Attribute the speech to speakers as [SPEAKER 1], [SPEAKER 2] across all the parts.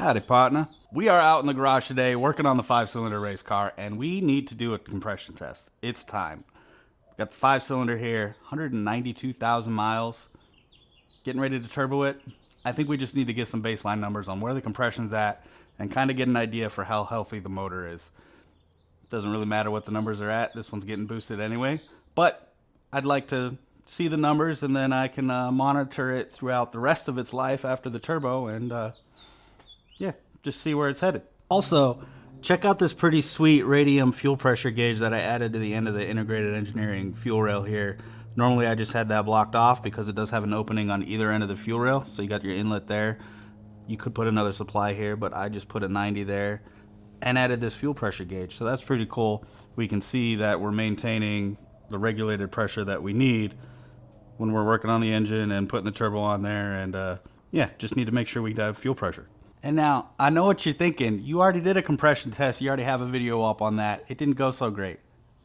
[SPEAKER 1] Howdy, partner. We are out in the garage today working on the 5-cylinder race car, and we need to do a compression test. It's time. Got the 5-cylinder here, 192,000 miles. Getting ready to turbo it. I think we just need to get some baseline numbers on where the compression's at and kind of get an idea for how healthy the motor is. Doesn't really matter what the numbers are at. This one's getting boosted anyway. But I'd like to see the numbers, and then I can monitor it throughout the rest of its life after the turbo and yeah, just see where it's headed. Also, check out this pretty sweet radium fuel pressure gauge that I added to the end of the integrated engineering fuel rail here. Normally I just had that blocked off because it does have an opening on either end of the fuel rail, so you got your inlet there. You could put another supply here, but I just put a 90 there and added this fuel pressure gauge, so that's pretty cool. We can see that we're maintaining the regulated pressure that we need when we're working on the engine and putting the turbo on there, and yeah, just need to make sure we have fuel pressure. And now, I know what you're thinking. You already did a compression test. You already have a video up on that. It didn't go so great.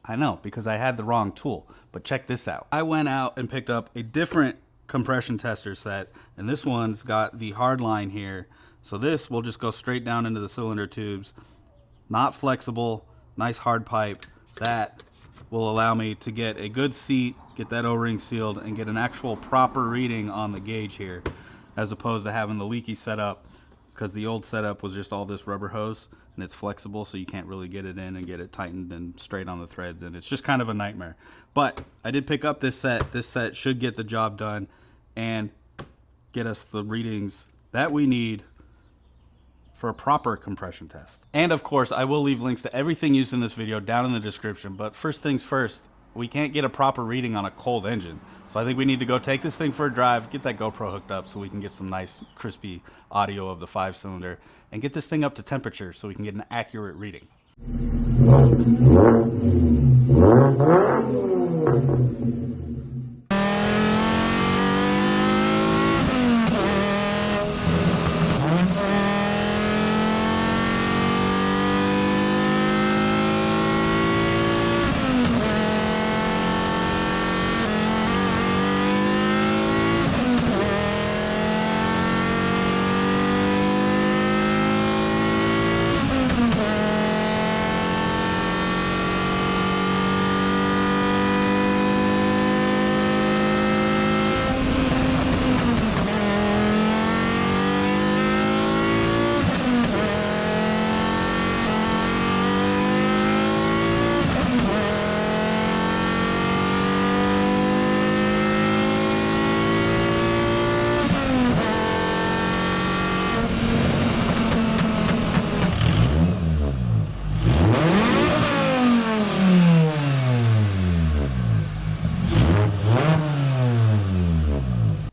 [SPEAKER 1] I know, because I had the wrong tool. But check this out. I went out and picked up a different compression tester set, and this one's got the hard line here. So this will just go straight down into the cylinder tubes. Not flexible, nice hard pipe. That will allow me to get a good seat, get that O-ring sealed, and get an actual proper reading on the gauge here, as opposed to having the leaky setup. Because the old setup was just all this rubber hose, and it's flexible, so you can't really get it in and get it tightened and straight on the threads, and it's just kind of a nightmare. But I did pick up this set. This set should get the job done and get us the readings that we need for a proper compression test. And of course, I will leave links to everything used in this video down in the description, but first things first, we can't get a proper reading on a cold engine. So I think we need to go take this thing for a drive, get that GoPro hooked up so we can get some nice crispy audio of the 5-cylinder, and get this thing up to temperature so we can get an accurate reading.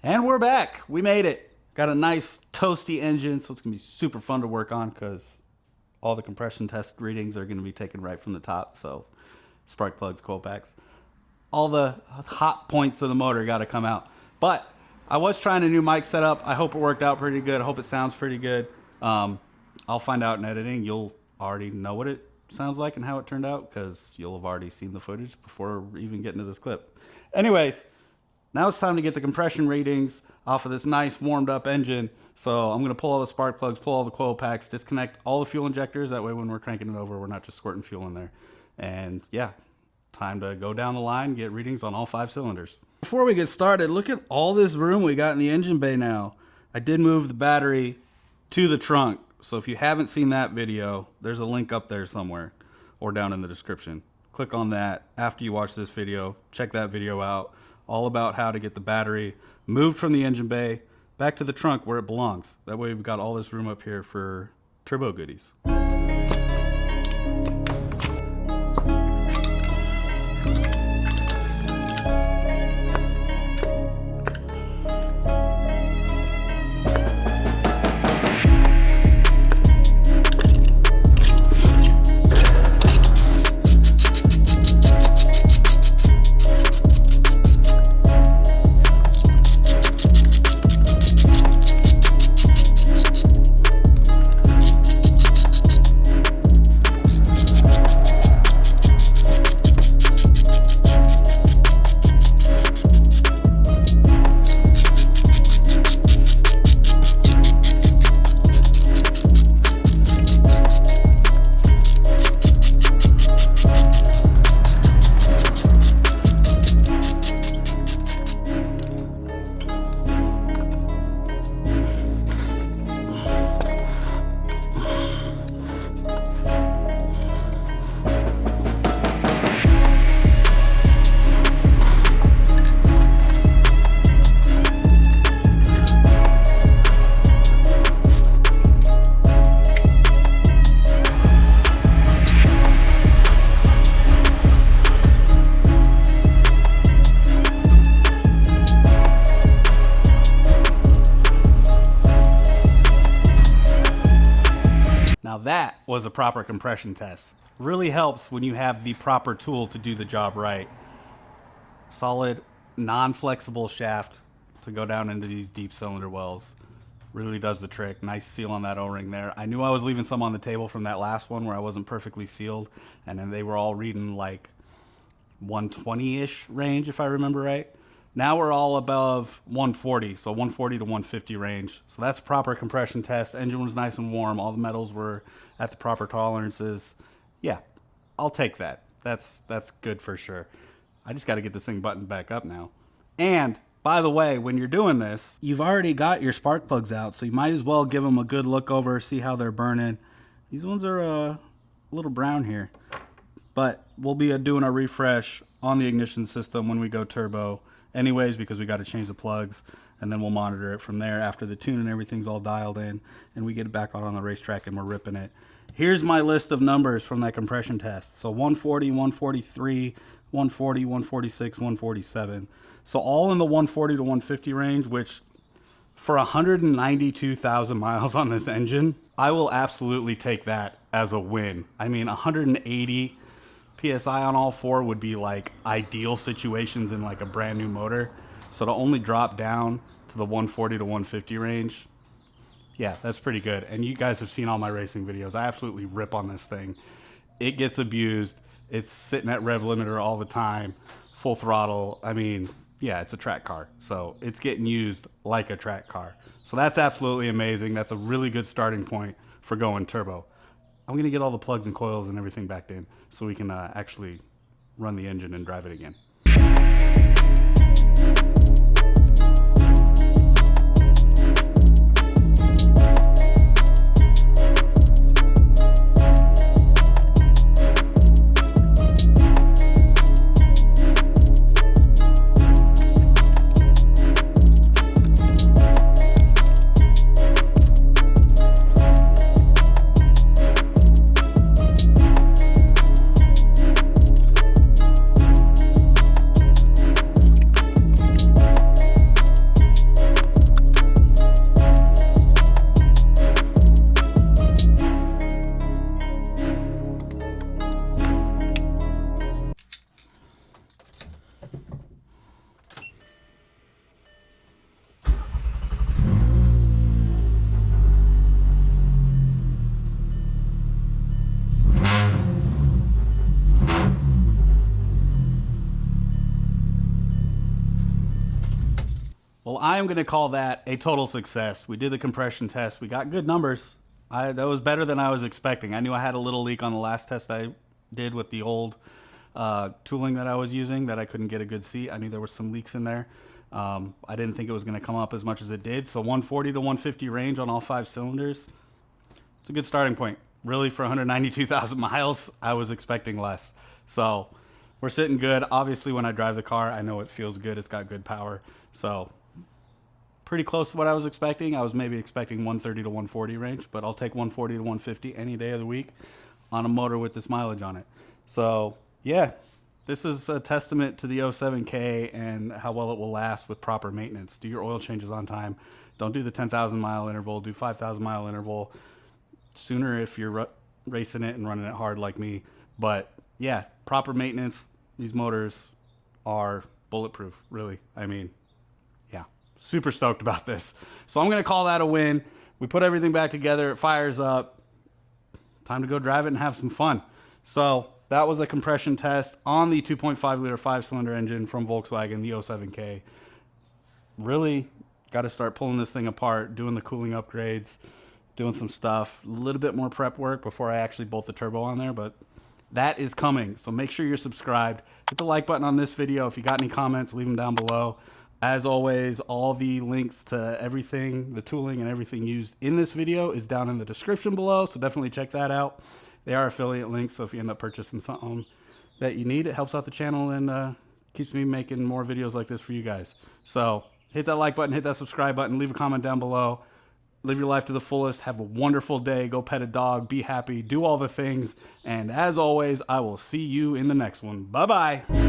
[SPEAKER 1] And we're back. We made it. Got a nice toasty engine, so it's gonna be super fun to work on because all the compression test readings are gonna be taken right from the top. So spark plugs, coil packs, all the hot points of the motor got to come out. But I was trying a new mic setup. I hope it worked out pretty good. I hope it sounds pretty good. I'll find out in editing. You'll already know what it sounds like and how it turned out because you'll have already seen the footage before even getting to this clip. Anyways, now it's time to get the compression readings off of this nice warmed up engine. So I'm going to pull all the spark plugs, pull all the coil packs, disconnect all the fuel injectors. That way when we're cranking it over, we're not just squirting fuel in there. And yeah, time to go down the line, get readings on all 5 cylinders. Before we get started, look at all this room we got in the engine bay now. I did move the battery to the trunk. So if you haven't seen that video, there's a link up there somewhere or down in the description. Click on that after you watch this video. Check that video out. All about how to get the battery moved from the engine bay back to the trunk where it belongs. That way we've got all this room up here for turbo goodies. Now that was a proper compression test. Really helps when you have the proper tool to do the job right. Solid, non-flexible shaft to go down into these deep cylinder wells. Really does the trick. Nice seal on that O-ring there. I knew I was leaving some on the table from that last one where I wasn't perfectly sealed, and then they were all reading like 120-ish range, if I remember right. Now we're all above 140, so 140 to 150 range. So that's proper compression test. Engine was nice and warm. All the metals were at the proper tolerances. Yeah, I'll take that. That's good for sure. I just got to get this thing buttoned back up now. And by the way, when you're doing this, you've already got your spark plugs out, so you might as well give them a good look over, see how they're burning. These ones are a little brown here, but we'll be doing a refresh on the ignition system when we go turbo anyways, because we got to change the plugs, and then we'll monitor it from there after the tune and everything's all dialed in and we get it back out on the racetrack and we're ripping it. Here's my list of numbers from that compression test. So 140, 143, 140, 146, 147. So all in the 140 to 150 range, which for 192,000 miles on this engine, I will absolutely take that as a win. I mean, 180 PSI on all four would be like ideal situations in like a brand new motor. So to only drop down to the 140 to 150 range, yeah, that's pretty good. And you guys have seen all my racing videos. I absolutely rip on this thing. It gets abused. It's sitting at rev limiter all the time, full throttle. I mean, yeah, it's a track car. So it's getting used like a track car. So that's absolutely amazing. That's a really good starting point for going turbo. I'm going to get all the plugs and coils and everything back in so we can actually run the engine and drive it again. Well, I am going to call that a total success. We did the compression test. We got good numbers. That was better than I was expecting. I knew I had a little leak on the last test I did with the old tooling that I was using that I couldn't get a good seat. I knew there were some leaks in there. I didn't think it was going to come up as much as it did. So 140 to 150 range on all 5 cylinders. It's a good starting point. Really, for 192,000 miles, I was expecting less. So we're sitting good. Obviously, when I drive the car, I know it feels good. It's got good power. So pretty close to what I was expecting. I was maybe expecting 130 to 140 range, but I'll take 140 to 150 any day of the week on a motor with this mileage on it. So yeah, this is a testament to the 07K and how well it will last with proper maintenance. Do your oil changes on time. Don't do the 10,000 mile interval. Do 5,000 mile interval sooner if you're racing it and running it hard like me. But yeah, proper maintenance. These motors are bulletproof, really. I mean, yeah, super stoked about this. So I'm going to call that a win. We put everything back together. It fires up. Time to go drive it and have some fun. So that was a compression test on the 2.5 liter 5-cylinder engine from Volkswagen, the 07K. Really got to start pulling this thing apart, doing the cooling upgrades, doing some stuff, a little bit more prep work before I actually bolt the turbo on there, but that is coming. So make sure you're subscribed. Hit the like button on this video. If you got any comments, leave them down below. As always, all the links to everything, the tooling and everything used in this video is down in the description below, so definitely check that out. They are affiliate links, so if you end up purchasing something that you need, it helps out the channel and keeps me making more videos like this for you guys. So hit that like button, hit that subscribe button, leave a comment down below. Live your life to the fullest. Have a wonderful day. Go pet a dog. Be happy. Do all the things. And as always, I will see you in the next one. Bye-bye.